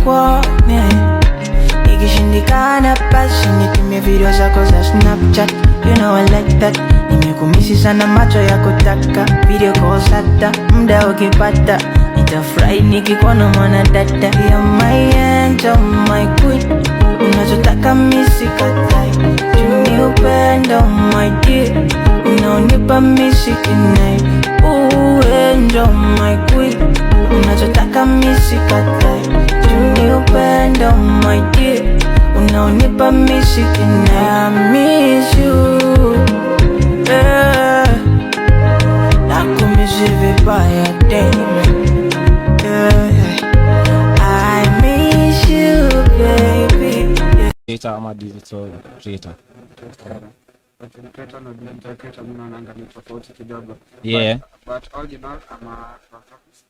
nikuone. Ikishindikana basi nitumie video zako za Snapchat. You know I like that. Nimekumisi sana macho ya kutaka video calls hata muda ukipata. Nitafurahi nikikuona mwana dada. You're my angel, my queen. Unachotaka mimi sikatai. Juni upendo my dear. Unaonipa mimi sikinai. Angel, my queen. Unachotaka mimi sikatai. Juni upendo my dear. Unaonipa mimi sikinai. I miss you, yeah. Nakumisi vibaya daily, yeah. I miss you, baby, yeah. Creator ama digital creator? Creator na digital creator mimi naona ni tofauti kidogo. Yeah. But all in all, I'm a philanthropist.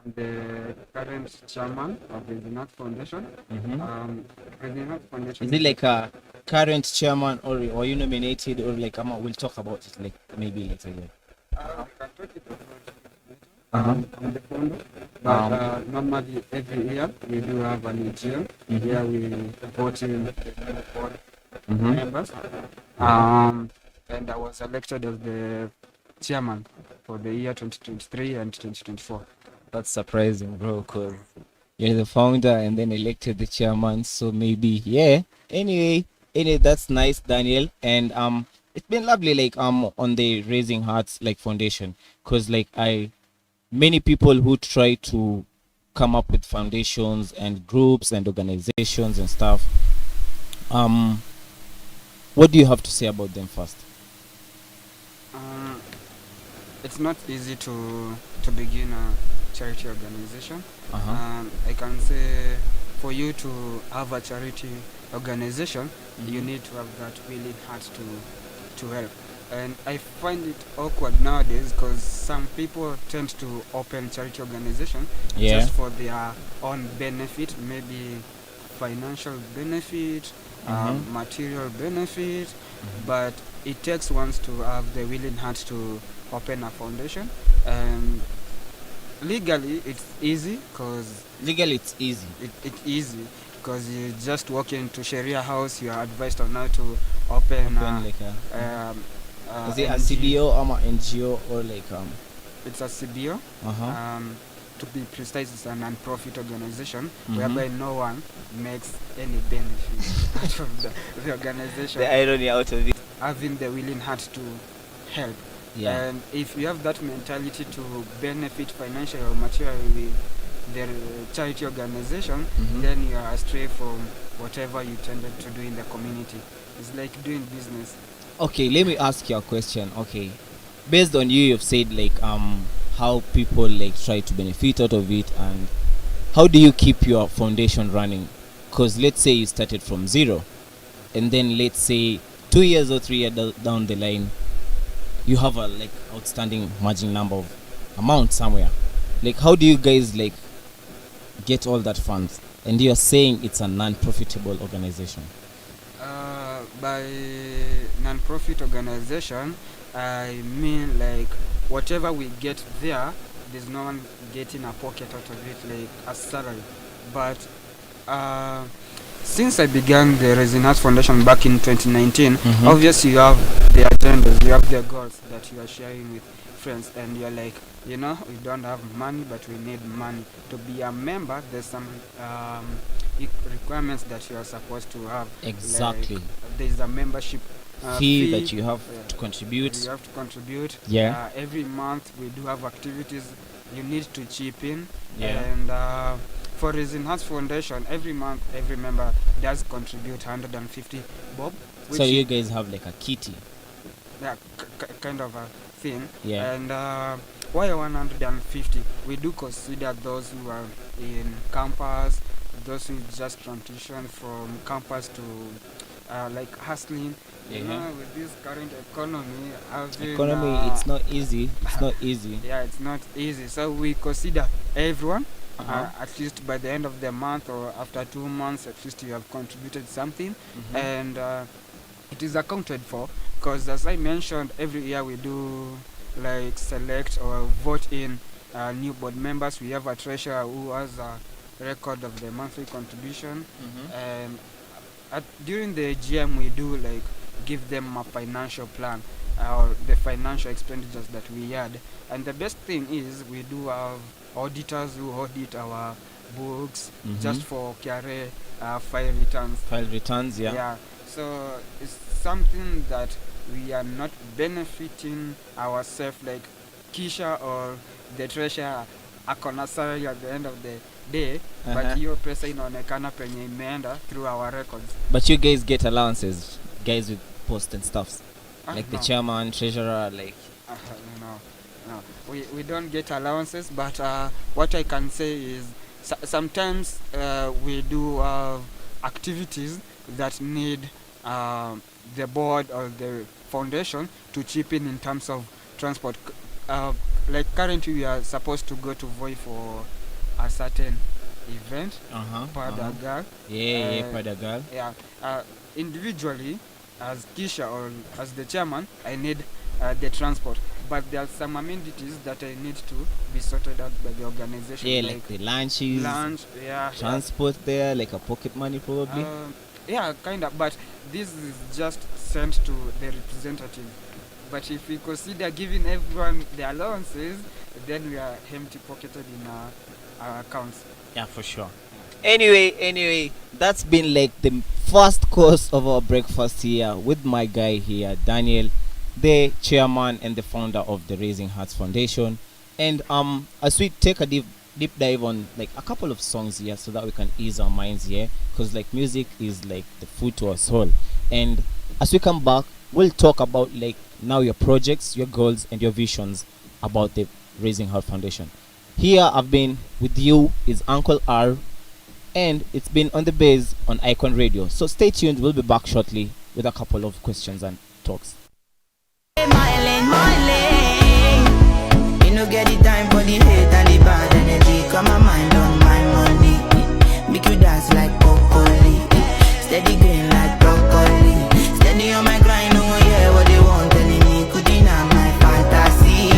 I'm the current chairman of the Hearts Foundation. The Hearts Foundation. Is it like a current chairman, or you nominated, or like we'll talk about it like maybe later? We can talk it about later. I'm the founder. But normally every year we do have an AGM where we vote in the board members. And I was elected as the chairman for the year 2023 and 2024. That's surprising, bro, because you're the founder and then elected the chairman, so maybe, yeah. Anyway, that's nice, Daniel. And it's been lovely, like on the Raising Hearts like foundation, because like many people who try to come up with foundations and groups and organizations and stuff. What do you have to say about them first? It's not easy to begin a charity organization. I can say for you to have a charity organization, you need to have that willing heart to help. And I find it awkward nowadays because some people tend to open charity organization just for their own benefit, maybe financial benefit, material benefit, but it takes ones to have the willing heart to open a foundation. And legally it's easy because it's easy. It's easy because you just walk into Sharia house, you are advised on how to open like is it a CBO or an NGO or like it's a CBO. To be precise, it's a non-profit organization whereby no one makes any benefit out of the organization. The irony out of it. Having the willing heart to help. Yeah. And if you have that mentality to benefit financially or materially with the charity organization, then you are astray from whatever you tended to do in the community. It's like doing business. Okay, let me ask you a question. Okay, based on you've said like how people like try to benefit out of it, and how do you keep your foundation running? Because let's say you started from zero, and then let's say 2 years or 3 years down the line, you have a like outstanding margin number of amount somewhere. Like how do you guys like get all that funds? And you're saying it's a non-profitable organization. By non-profit organization, I mean like whatever we get there, there's no one getting a pocket out of it like a salary. But since I began the Raising Hearts Foundation back in 2019, obviously you have the agendas, you have the goals that you are sharing with friends, and you're like, we don't have money, but we need money. To be a member, there's some requirements that you are supposed to have. Exactly. Like, there's a membership fee that you have to contribute. You have to contribute. Yeah. Every month we do have activities you need to chip in. Yeah. And for Raising Hearts Foundation, every month every member does contribute 150 bob. So you guys have like a kitty. Yeah, kind of a thing. Yeah. And why 150? We do consider those who are in campus, those who just transition from campus to like hustling. With this current economy, it's not easy. It's not easy. Yeah, it's not easy. So we consider everyone. At least by the end of the month or after 2 months, at least you have contributed something, and it is accounted for. Because as I mentioned, every year we do like select or vote in new board members. We have a treasurer who has a record of the monthly contribution. During the GM, we do like give them a financial plan or the financial expenditures that we had. And the best thing is we do have auditors who audit our books just for KRA file returns. File returns, yeah. Yeah. So it's something that we are not benefiting ourselves, like Kisher or the treasurer akona salary at the end of the day, but hiyo pesa inaonekana penye imeenda through our records. But you guys get allowances, guys with post and stuffs, like no. the chairman, treasurer, like. No, we don't get allowances, but what I can say is sometimes we do activities that need the board or the foundation to chip in terms of transport. Like currently we are supposed to go to Voi for a certain event, Padagal. Padagal. Yeah, individually as Kisha or as the chairman, I need the transport, but there are some amenities that I need to be sorted out by the organization. Yeah, like the lunches, transport there, like a pocket money probably. Yeah, kind of, but this is just sent to the representative. But if we consider giving everyone the allowances, then we are empty pocketed in our accounts. Yeah, for sure. Anyway, that's been like the first course of our breakfast here with my guy here, Daniel, the chairman and the founder of the Raising Hearts Foundation. And as we take a deep dive on like a couple of songs here, so that we can ease our minds here, because like music is like the food to our soul. And as we come back, we'll talk about like now your projects, your goals, and your visions about the Raising Heart Foundation. Here I've been with you is Uncle R, and it's been on the base on Icon Radio. So stay tuned, we'll be back shortly with a couple of questions and talks. My lane. You no get the time for the hate and the bad energy. Come my mind on my money. Make you dance like broccoli. Steady green like broccoli. Steady on my grind, no one hear what they want. Telling me could deny my fantasy.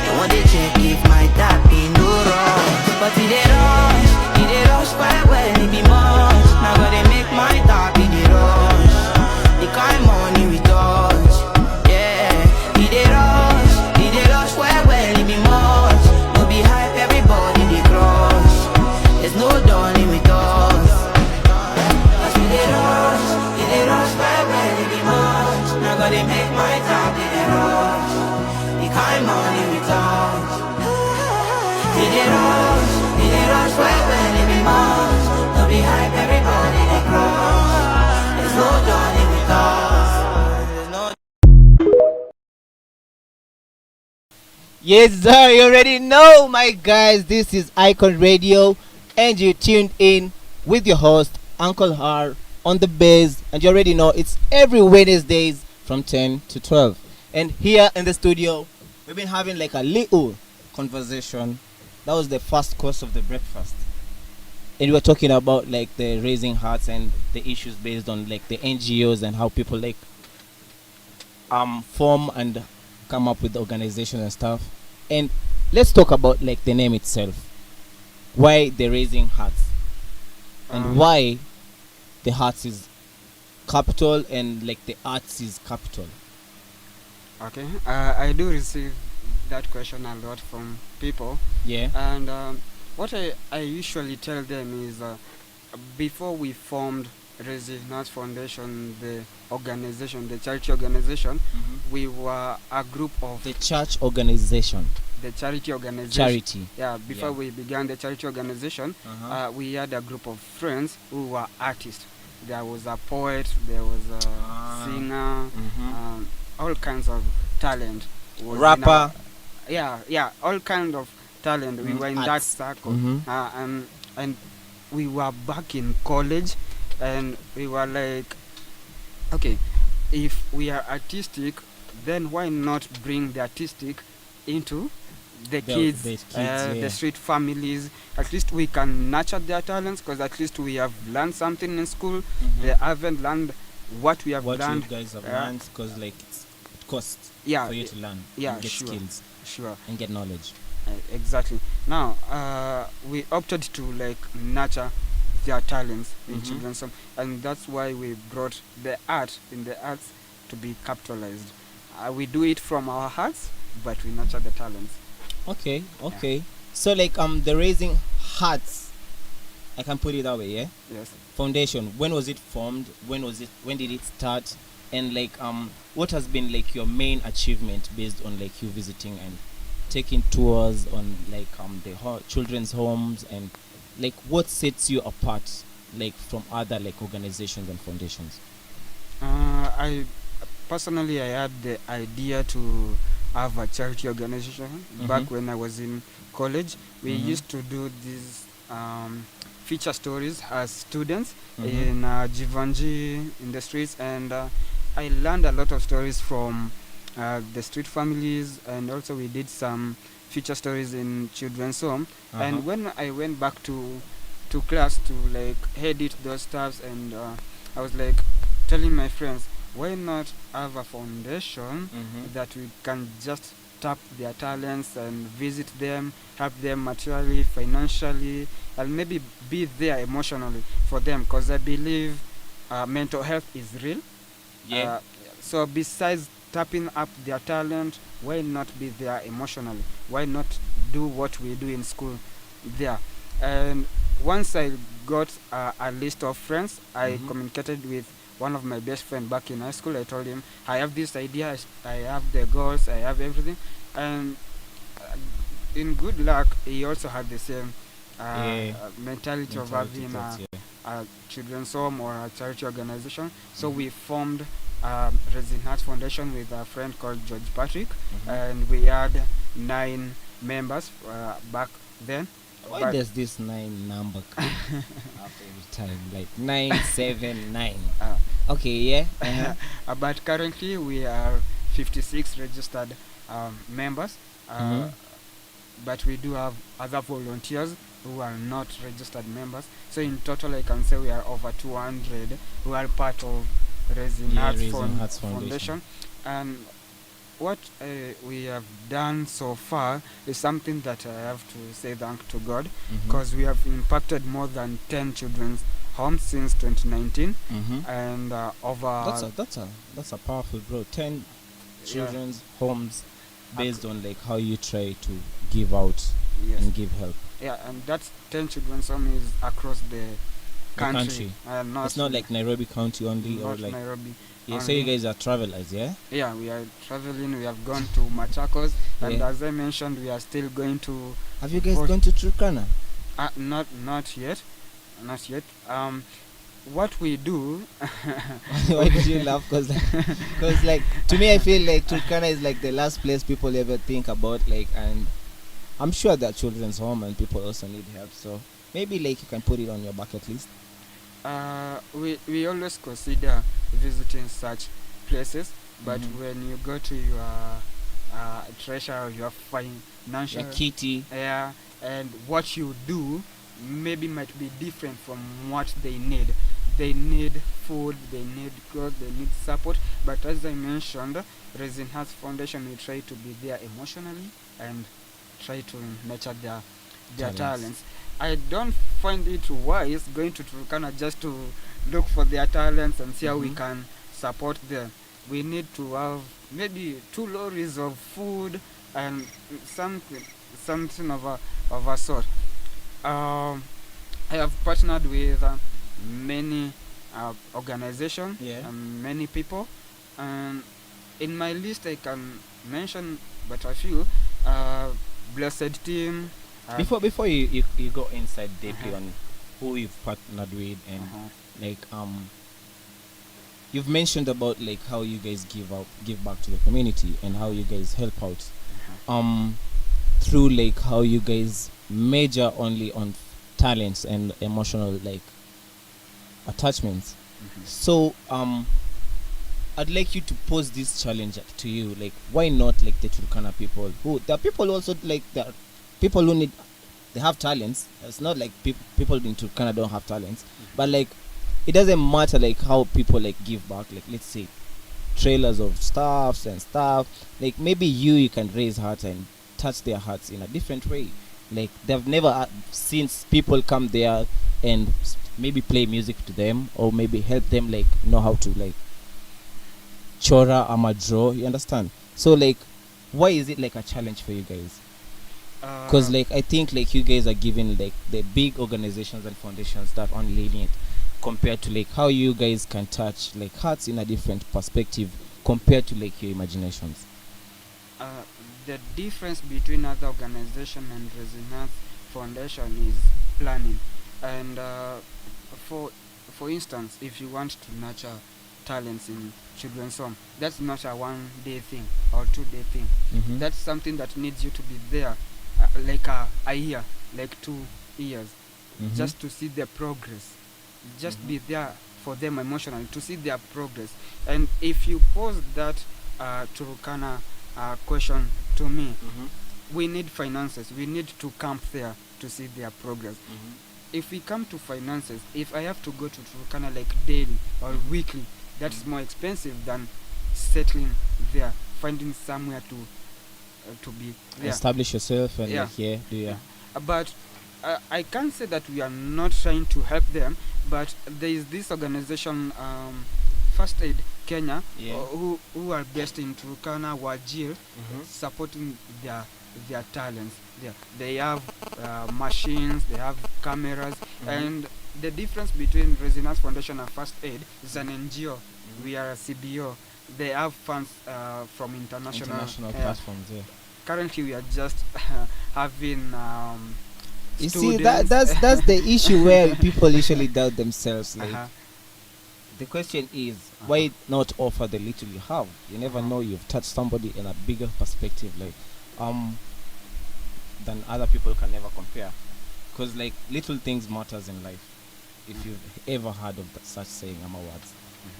Don't want to check if my tapping no wrong. But it they rush quite well, it be much. Now gotta make my tapping the rush. The kind money we touch. They rush well, it be much. No be hype, everybody they crush. There's no dawning with us. Cause they rush well, it be much. Now gotta make my top, they rush. The kind money we touch. They rush well, it be much. No be hype, everybody they crush. There's no dawning with us. Yes, sir, you already know, my guys. This is Icon Radio, and you tuned in with your host, Uncle R, on the base. And you already know it's every Wednesdays from 10 to 12. And here in the studio, we've been having like a little conversation. That was the first course of the breakfast. And we were talking about like the Raising Hearts and the issues based on like the NGOs and how people like form and come up with the organization and stuff. And let's talk about like the name itself. Why the Raising Hearts, and why the Hearts is capital and like the Arts is capital. Okay, I do receive that question a lot from people. Yeah. And what I usually tell them is before we formed Raising Hearts Foundation, the organization, the charity organization, we were a group of... The church organization. The charity organization. Charity. Yeah, before we began the charity organization, we had a group of friends who were artists. There was a poet, there was a singer, all kinds of talent. Rapper. All kinds of talent. We were in that circle. And we were back in college. And we were like, okay, if we are artistic, then why not bring the artistic into the kids, the street families? At least we can nurture their talents, because at least we have learned something in school. They haven't learned what we have learned. What you guys have learned, because like it costs for you to learn, and get skills, sure, and get knowledge. Exactly. Now, we opted to like nurture their talents in children's home, and that's why we brought the art in the arts to be capitalized. We do it from our hearts, but we nurture the talents. Okay. So like the Raising Hearts, I can put it that way, yeah. Yes. Foundation. When was it formed? When did it start? And like what has been like your main achievement based on like you visiting and taking tours on like the children's homes, and like what sets you apart like from other like organizations and foundations? I personally, I had the idea to have a charity organization back when I was in college. We used to do these feature stories as students in Jivanji in the streets, and I learned a lot of stories from the street families, and also we did some feature stories in children's home. And when I went back to class to like edit those stuffs, and I was like telling my friends, why not have a foundation that we can just tap their talents and visit them, help them materially, financially, and maybe be there emotionally for them, because I believe mental health is real. So besides tapping up their talent, why not be there emotionally? Why not do what we do in school there? And once I got a list of friends, I communicated with one of my best friend back in high school. I told him, I have this idea, I have the goals, I have everything. And in good luck, he also had the same mentality of having a children's home or a charity organization. So we formed Raising Hearts Foundation with a friend called George Patrick, and we had 9 members back then. Why does this 9 number come up every time? Like 979. Okay, yeah. But currently we are 56 registered members. But we do have other volunteers who are not registered members. So in total, I can say we are over 200 who are part of Raising Hearts Foundation. And what we have done so far is something that I have to say thank to God, because we have impacted more than 10 children's homes since 2019, and over that's a powerful, bro. 10 children's homes based on like how you try to give out and give help. Yeah, and that 10 children's home is across the country. It's not like Nairobi County only, not or like Nairobi. Yeah, so you guys are travelers, yeah? Yeah, we are traveling. We have gone to Machakos, and as I mentioned, we are still going to. Have you guys gone to Turkana? Not yet. What we do. Why did you laugh? Because like to me, I feel like Turkana is like the last place people ever think about. Like, and I'm sure that children's home and people also need help. So maybe like you can put it on your bucket list. We always consider visiting such places, but when you go to your treasure, your financial kitty, and what you do maybe might be different from what they need. They need food, they need clothes, they need support. But as I mentioned, Raising Hearts Foundation, we try to be there emotionally and try to nurture their talents. I don't find it wise going to Turkana just to look for their talents and see how we can support them. We need to have maybe 2 lorries of food and something of a sort. I have partnered with many organizations and many people, and in my list I can mention but a few. Blessed Team. Before you go inside deeply on who you've partnered with and like you've mentioned about like how you guys give back to the community and how you guys help out through like how you guys major only on talents and emotional like attachments. So I'd like you to pose this challenge to you, like why not like the Turkana people, who there are people also like there are people who they have talents. It's not like people in Turkana don't have talents, but like it doesn't matter like how people like give back, like let's say trailers of stuff, like maybe you can raise heart and touch their hearts in a different way. Like they've never seen people come there and maybe play music to them, or maybe help them like know how to like chora or draw. You understand? So like, why is it like a challenge for you guys? Because like I think like you guys are giving like the big organizations and foundations that are lenient compared to like how you guys can touch like hearts in a different perspective compared to like your imaginations. The difference between other organization and Resonance Foundation is planning. And for instance, if you want to nurture talents in children's home, that's not a 1-day thing or 2-day thing. That's something that needs you to be there like a year, like 2 years, just to see their progress, just be there for them emotionally to see their progress. And if you pose that Turkana question to me, we need finances, we need to camp there to see their progress. If we come to finances, if I have to go to Turkana like daily or weekly, that's more expensive than settling there, finding somewhere to be there. Establish yourself and But I can't say that we are not trying to help them, but there is this organization, First Aid Kenya, who are based in Turkana, Wajir, supporting their talents. They have machines, they have cameras, and the difference between Resonance Foundation and First Aid is an NGO. We are a CBO. They have funds from international platforms. Currently, we are just having. You see, that's the issue where people usually doubt themselves. Like, the question is, why not offer the little you have? You never know, you've touched somebody in a bigger perspective, like than other people can never compare. Because like little things matters in life. If you've ever heard of such saying, words,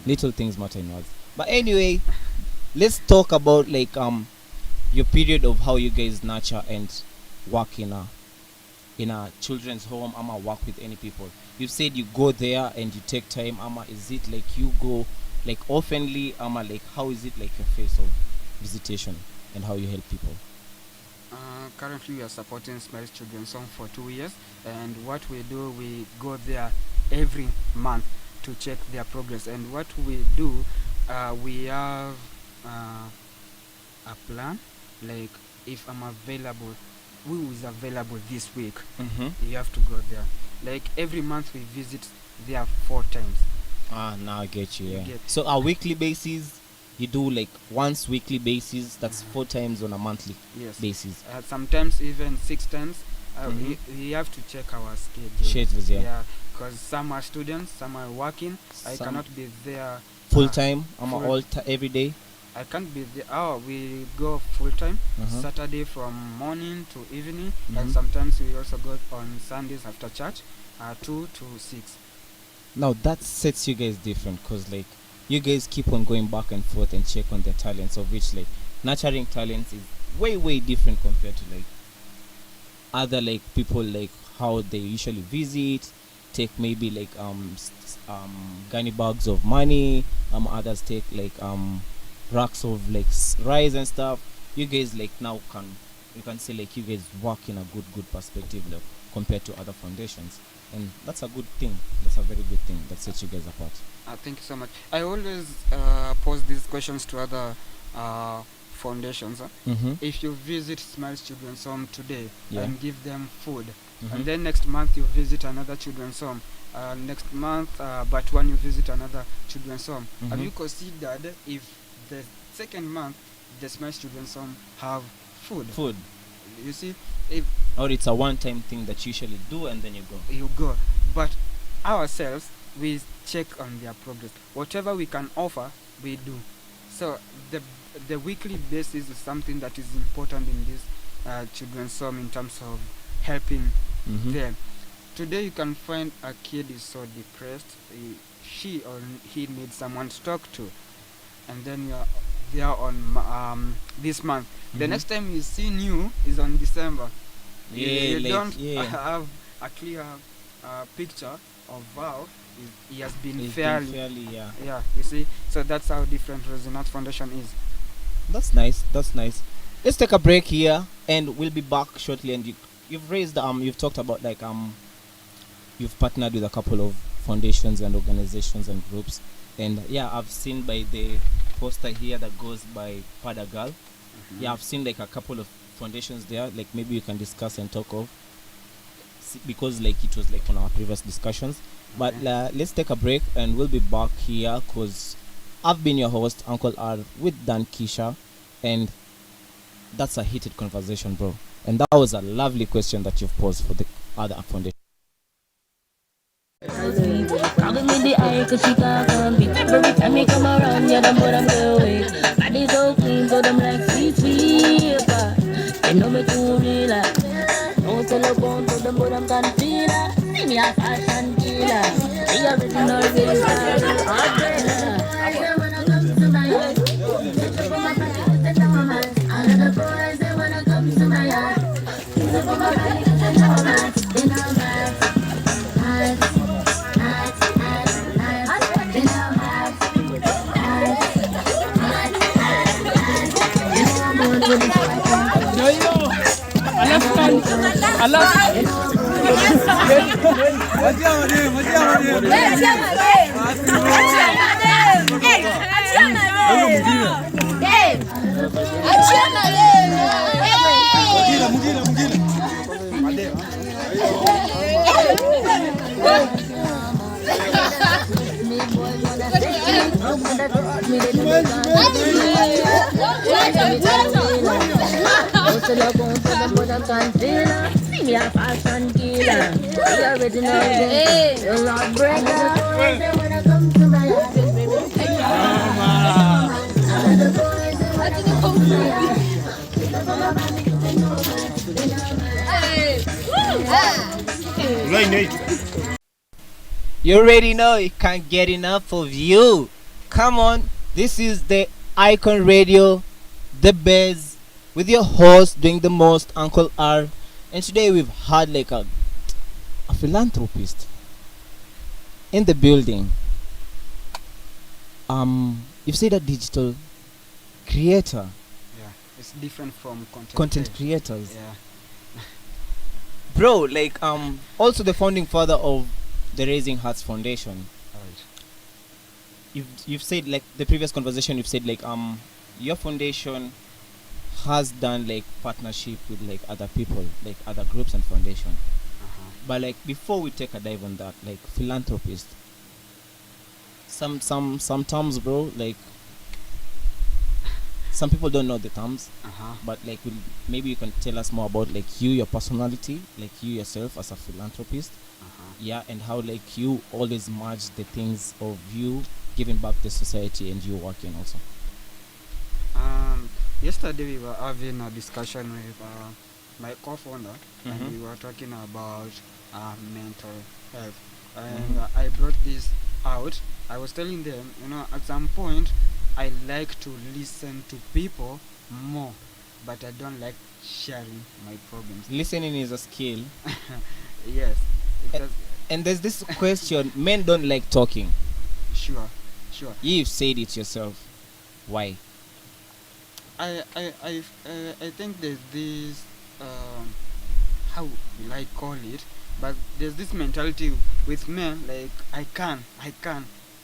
little things matter in words. But anyway, let's talk about like your period of how you guys nurture and work in a children's home, work with any people. You said you go there and you take time, is it like you go like oftenly, like how is it like your phase of visitation and how you help people? Currently we are supporting Smiles Children's Home for 2 years, and what we do, we go there every month to check their progress. And what we do, we have a plan, like if I'm available, who is available this week, you have to go there. Like every month we visit there 4 times. Now I get you. So a weekly basis, you do like once weekly basis, that's 4 times on a monthly basis. Sometimes even 6 times. We have to check our schedules. Because some are students, some are working. I cannot be there full time. Every day. I can't be there. We go full time, Saturday from morning to evening, and sometimes we also go on Sundays after church, 2 to 6. Now that sets you guys different, because like you guys keep on going back and forth and check on their talents, of which like nurturing talents is way different compared to like other like people, like how they usually visit, take maybe like gunny bags of money, others take like racks of like rice and stuff. You guys like now you can say like you guys work in a good perspective, like, compared to other foundations, and that's a good thing. That's a very good thing that sets you guys apart. Thank you so much. I always pose these questions to other foundations. If you visit Smiles Children's Home today and give them food, and then next month you visit another children's home, next month but when you visit another children's home, have you considered if the second month the Smiles Children's Home have food? You see, or it's a one-time thing that you usually do and then you go. But ourselves, we check on their progress. Whatever we can offer, we do. So the weekly basis is something that is important in this children's home in terms of helping them. Today you can find a kid is so depressed, she or he needs someone to talk to, and then you are there on this month. The next time you see new is on December. You don't have a clear picture of how he has been fairly. Yeah, you see. So that's how different Resonance Foundation is. That's nice. let's take a break here, and we'll be back shortly. And you've talked about like you've partnered with a couple of foundations and organizations and groups, and yeah, I've seen by the poster here that goes by Padagal. Yeah, I've seen like a couple of foundations there. Like maybe you can discuss and talk of, because like it was like on our previous discussions. But let's take a break, and we'll be back here because I've been your host, Uncle R, with Dan Kisher, and that's a heated conversation, bro. And that was a lovely question that you've posed for the other foundation. Talking me the eye cause she can't compete. Every time you come around, yeah, them what I'm doing. Body so clean, so them like sweet, sweet. They know me too real. No tell a bone, so them what I'm can feel. See me a fashion killer. The original real style. I wanna come to my yard. All of the boys, they wanna come to my yard. Look for my body, cause they know I'm in our bags. See me a fashion killer. The original Lord breaker. They wanna come to my house. You already know you can't get enough of you. Come on, this is the Icon Radio, the Bez, with your host doing the most, Uncle R. And today we've had like a philanthropist in the building. You've said a digital creator. Yeah, it's different from Content creators. Yeah. Bro, like also the founding father of the Raising Hearts Foundation. Right. You've said like the previous conversation, you've said like your foundation has done like partnership with like other people, like other groups and foundation. But like before we take a dive on that, like philanthropist, some terms, bro, like some people don't know the terms. But like maybe you can tell us more about like you, your personality, like you yourself as a philanthropist. Yeah, and how like you always merge the things of you giving back to society and you working also. Yesterday we were having a discussion with my co-founder, and we were talking about mental health, and I brought this out. I was telling them, at some point I like to listen to people more, but I don't like sharing my problems. Listening is a skill. Yes. And there's this question: men don't like talking. Sure. You've said it yourself. Why? I think there's this how will I call it? But there's this mentality with men, like I can.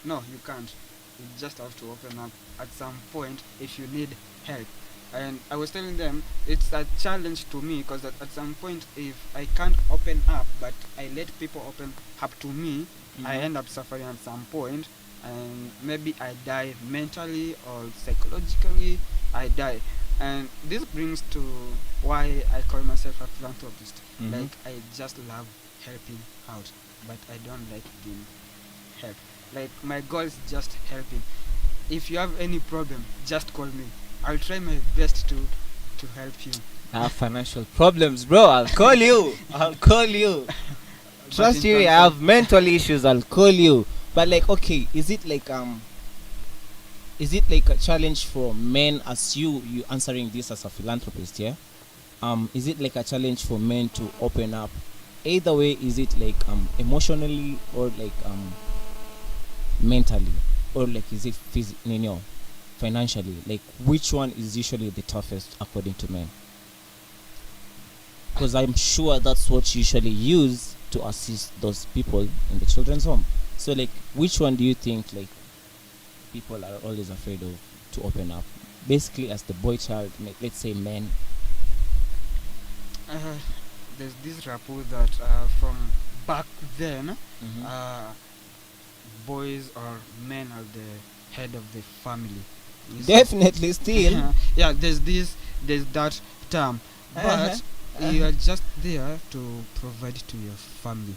No, you can't. You just have to open up at some point if you need help. And I was telling them it's a challenge to me, because at some point if I can't open up but I let people open up to me, I end up suffering at some point, and maybe I die mentally or psychologically. I die. And this brings to why I call myself a philanthropist. Like I just love helping out, but I don't like being helped. Like my goal is just helping. If you have any problem, just call me. I'll try my best to help you. I have financial problems, bro. I'll call you. Trust you, I have mental issues. I'll call you. But like, okay, is it like a challenge for men, as you answering this as a philanthropist? Yeah. Is it like a challenge for men to open up? Either way, is it like emotionally or like mentally, or like is it financially, like which one is usually the toughest according to men? Because I'm sure that's what you usually use to assist those people in the children's home. So like which one do you think like people are always afraid of to open up? Basically as the boy child, let's say men. There's this rapport that from back then, boys or men are the head of the family. Definitely still. Yeah, there's that term, but you are just there to provide to your family.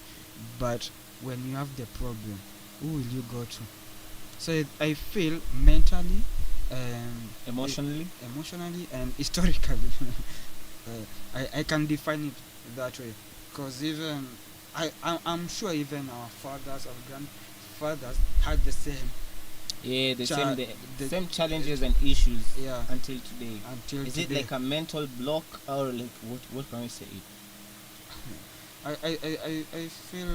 But when you have the problem, who will you go to? So I feel mentally, Emotionally, and historically, I can define it that way. Because even I'm sure even our fathers or grandfathers had the same. yeah, the the same challenges and issues Yeah. until today. Until Is today. it like a mental block or like what can we say it? I feel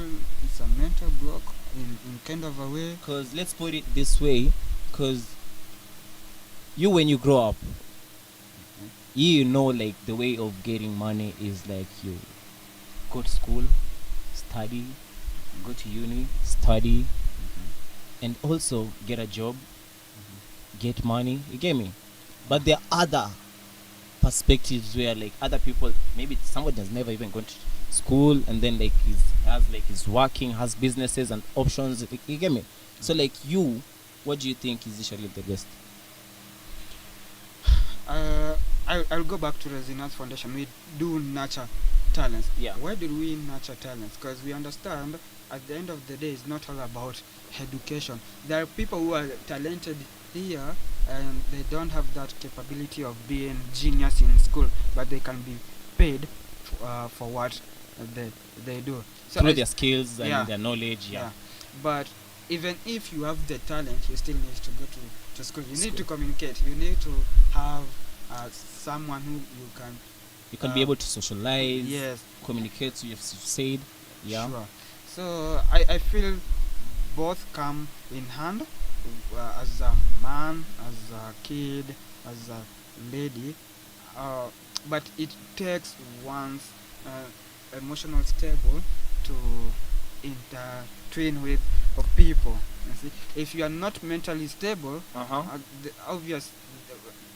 it's a mental block in kind of a way. Because let's put it this way, because you when you grow up, you know like the way of getting money is like you go to school, study, go to uni, study, and also get a job, get money. You get me? But there are other perspectives where like other people, maybe somebody has never even gone to school and then like is working, has businesses and options. You get me? So like you, what do you think is usually the best? I'll go back to Resilience Foundation. We do nurture talents. Yeah. Why do we nurture talents? Because we understand at the end of the day, it's not all about education. There are people who are talented here and they don't have that capability of being genius in school, but they can be paid for what they do. So Through their skills and yeah. their knowledge. Yeah. But even if you have the talent, you still need to go to school. You need to communicate. You need to have someone who You can be able to socialize. Yes. Communicate. You've said. Yeah. Sure. So I feel both come in hand. As a man, as a kid, as a lady, but it takes one's emotional stable to intertwine with people. You see, if you are not mentally stable, the obvious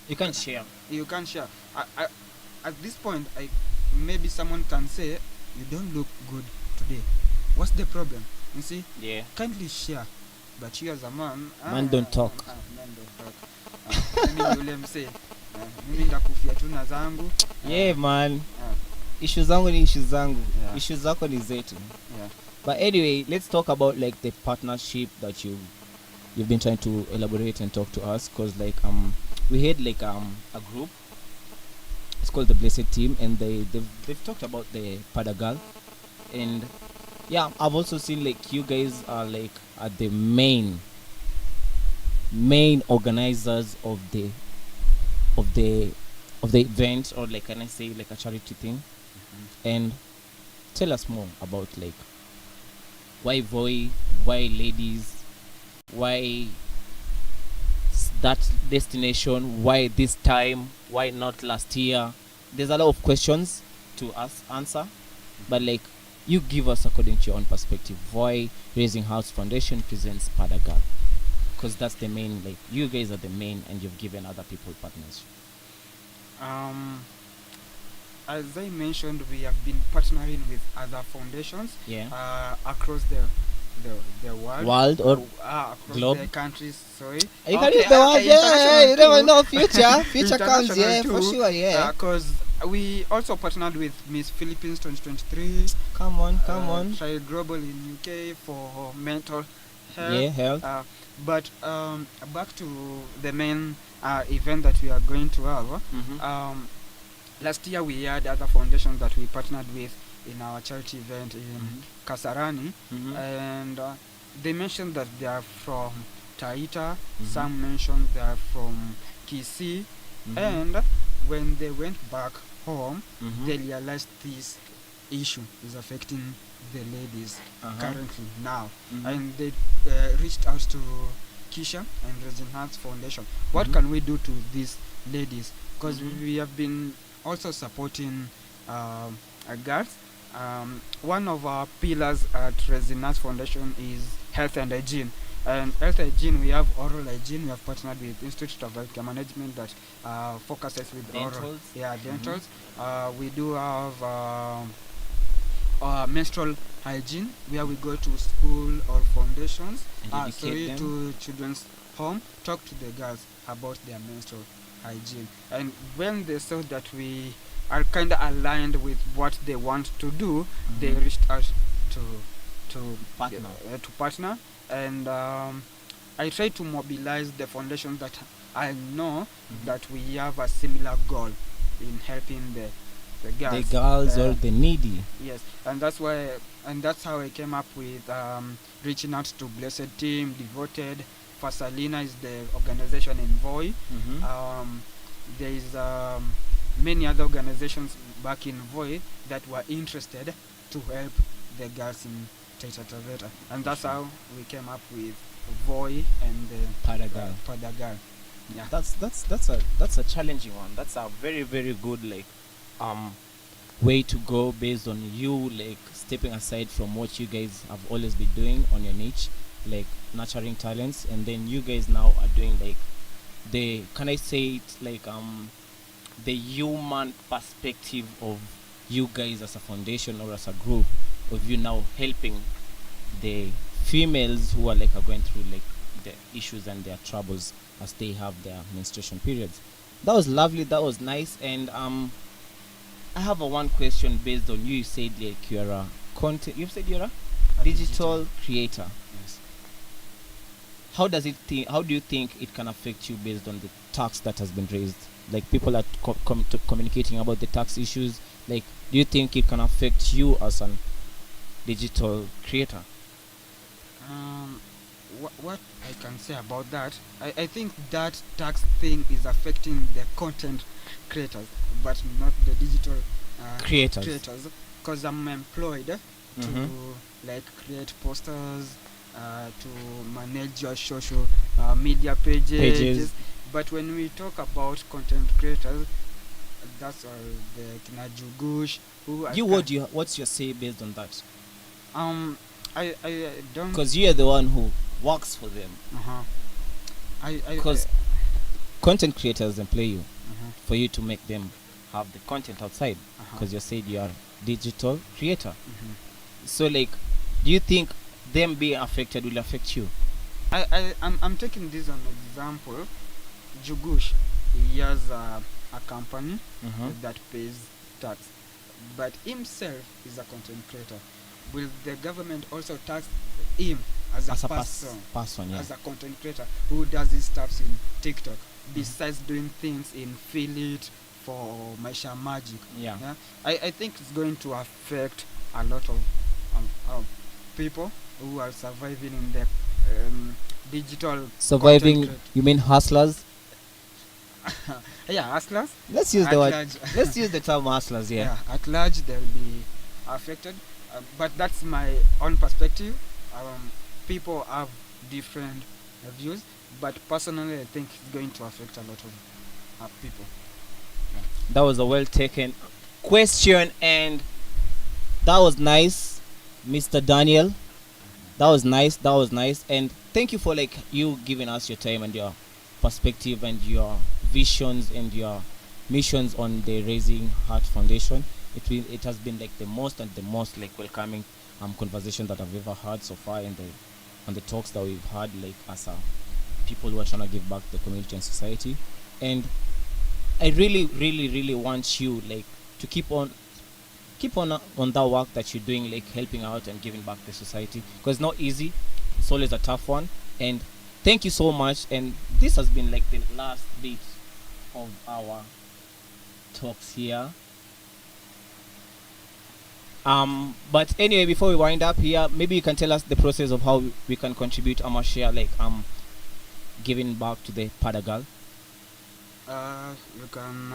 You can't share. you can't share. At this point, maybe someone can say, "You don't look good today. What's the problem?" You see, Yeah. kindly share. But you as a man, Man don't talk. Man don't talk. Mimi yule mse, mimi ndakufia tu na zangu. Yeah, man. Ah, Issues zangu ni issues zangu. Yeah. Issues zako ni zetu. yeah. But anyway, let's talk about like the partnership that you've been trying to elaborate and talk to us, because like we had like a group. It's called the Blessed Team, and they've talked about the Padagal, and yeah, I've also seen like you guys are like at the main organizers of the event, or like can I say like a charity thing. And tell us more about like why Voi, why ladies, why that destination, why this time, why not last year. There's a lot of questions to answer, but like you give us according to your own perspective why Raising Hearts Foundation presents Padagal, because that's the main, like you guys are the main and you've given other people partners. As I mentioned, we have been partnering with other foundations across the world Or across globe? the countries. Sorry, You can use the word, you never know, future comes, yeah, for sure, yeah. Because we also partnered with Miss Philippines 2023. Come on. Try Global in UK for mental health. Yeah, health. But back to the main event that we are going to have. Last year we had other foundations that we partnered with in our charity event in Kasarani, and they mentioned that they are from Taita. Some mentioned they are from Kisii, and when they went back home, they realized this issue is affecting the ladies currently now, and they reached out to Kisher and Raising Hearts Foundation. What can we do to these ladies? Because we have been also supporting girls. One of our pillars at Raising Hearts Foundation is health and hygiene. And health hygiene, we have oral hygiene. We have partnered with Institute of Healthcare Management that focuses with oral, dentals. We do have menstrual hygiene, where we go to school or foundations, to children's home, talk to the girls about their menstrual hygiene. And when they saw that we are kind of aligned with what they want to do, they reached out to partner. And I try to mobilize the foundation that I know that we have a similar goal in helping the girls. The girls or the needy. Yes, and that's how I came up with reaching out to Blessed Team, Devoted. Fasalina is the organization in Voi. There is many other organizations back in Voi that were interested to help the girls in Taita Taveta, and that's how we came up with Voi and the Padagal. Yeah, that's a challenging one. That's a very, very good way to go, based on you stepping aside from what you guys have always been doing on your niche, nurturing talents, and then you guys now are doing the, can I say it, the human perspective of you guys as a foundation or as a group, of you now helping the females who are going through the issues and their troubles as they have their menstruation periods. That was lovely, that was nice. And I have one question based on you said you're a content, you said you're a digital creator. Yes. How do you think it can affect you based on the tax that has been raised? People are communicating about the tax issues. Do you think it can affect you as an digital creator? What I can say about that, I think that tax thing is affecting the content creators, but not the digital creators. Because I'm employed to create posters, to manage your social media pages. But when we talk about content creators, that's the Kinajugush who what's your say based on that? I don't, because you're the one who works for them. Because content creators employ you for you to make them have the content outside, because you said you are digital creator. So do you think them being affected will affect you? I'm taking this as an example. Jugush, he has a company that pays tax, but himself is a content creator. Will the government also tax him as a person, as a content creator who does his stuff in TikTok, besides doing things in Philly for Maisha Magic? I think it's going to affect a lot of people who are surviving in the digital surviving. You mean hustlers? Yeah, hustlers. Let's use the word. Let's use the term hustlers. Yeah, at large they'll be affected. But that's my own perspective. People have different views, but personally I think it's going to affect a lot of people. That was a well taken question, and that was nice, Mr. Daniel. That was nice, and thank you for you giving us your time and your perspective and your visions and your missions on the Raising Heart Foundation. It has been the most welcoming conversation that I've ever had so far, and the talks that we've had as people who are trying to give back to the community and society. And I really want you to keep on that work that you're doing, helping out and giving back to society, because it's not easy. It's always a tough one. And thank you so much. And this has been the last bit of our talks here. But anyway, before we wind up here, maybe you can tell us the process of how we can contribute our share, giving back to the Padagal. You can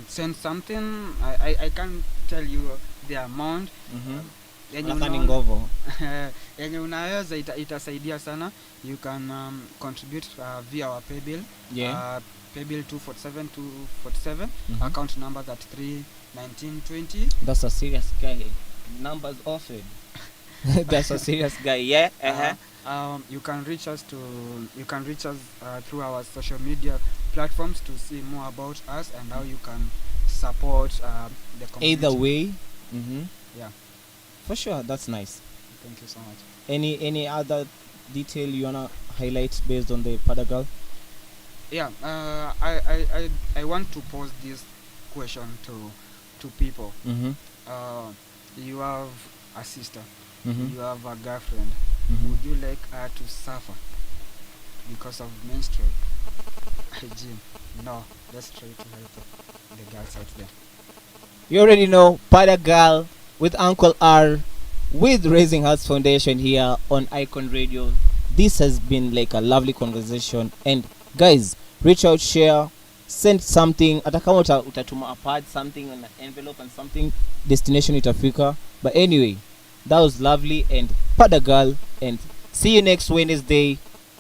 send something. I can't tell you the amount. yenye unaweza itasaidia sana. You can contribute via our Paybill. Paybill 247 account number 331920. That's a serious guy. Numbers offered. That's a serious guy. You can reach us through our social media platforms to see more about us and how you can support the community. Either way. Yeah, for sure. That's nice. Thank you so much. Any other detail you wanna highlight based on the Pada girl? Yeah, I want to pose this question to people. You have a sister, you have a girlfriend. Would you like her to suffer because of menstrual hygiene? No, let's try to help the girls out there. You already know, Pada girl with Uncle R, with Raising Hearts Foundation here on Icon Radio. This has been like a lovely conversation, and guys, reach out, share, send something. Atakama utatuma a part, something on an envelope and something, destination itafika. But anyway, that was lovely, and Pada girl, and see you next Wednesday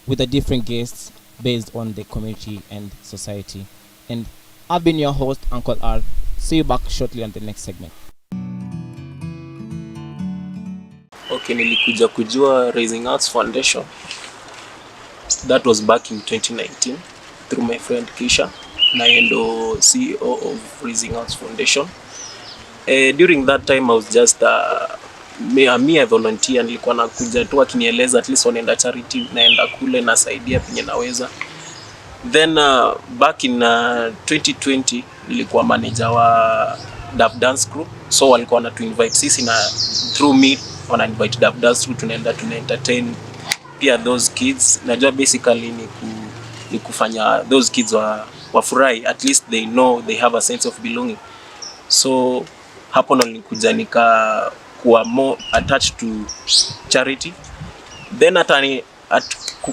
with a different guest based on the community and society. And I've been your host, Uncle R. See you back shortly on the next segment. Okay, nilikuja kujua Raising Hearts Foundation. That was back in 2019 through my friend Kisher, Naendo, CEO of Raising Hearts Foundation. During that time I was just a volunteer. Nilikuwa nakuja tu akinieleza at least wanaenda charity, naenda kule nasaidia penye naweza. Then back in 2020 nilikuwa manager wa Dab Dance Crew, so walikuwa wanatu invite sisi na through me wana invite Dab Dance Crew, tunaenda tuna entertain pia those kids. Najua basically ni kufanya those kids wafurahi, at least they know they have a sense of belonging. So hapo ndo nilikuja nika kuwa more attached to charity. Then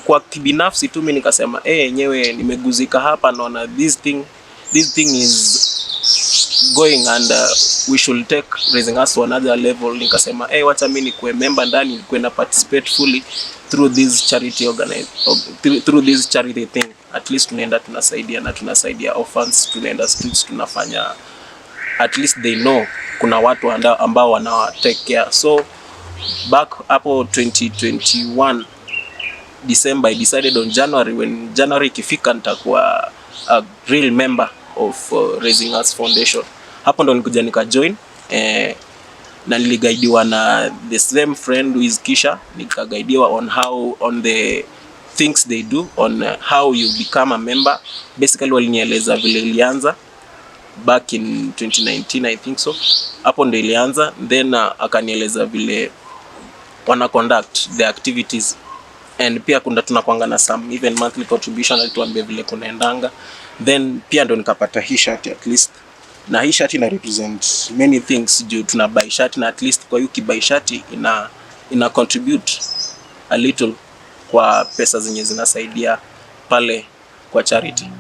kwa kibinafsi tu mimi nikasema yenyewe nimeguzika hapa, naona this thing is going and we should take Raising Us to another level. Nikasema wacha mimi nikuwe member ndani, nikuwe na participate fully through this charity thing. At least tunaenda tunasaidia orphans, tunaenda streets, tunafanya at least they know kuna watu ambao wana take care. So back hapo 2021 December, I decided on January, when January ikifika nitakuwa a real member of Raising Us Foundation. Hapo ndo nilikuja nika-join na niligaidiwa na the same friend who is Kisher. Nikagaidiwa on the things they do, on how you become a member. Basically walinieleza vile ilianza back in 2019 I think so. Hapo ndo ilianza, then akanieleza vile wana conduct the activities, and pia tunakuanga na some even monthly contribution, alituambia vile kunaendanga. Then pia ndo nikapata hii shirt at least, na hii shirt ina represent many things. Juu tuna buy shirt, na at least kwa hiyo kibuy shirt ina contribute a little kwa pesa zenye zinasaidia pale kwa charity.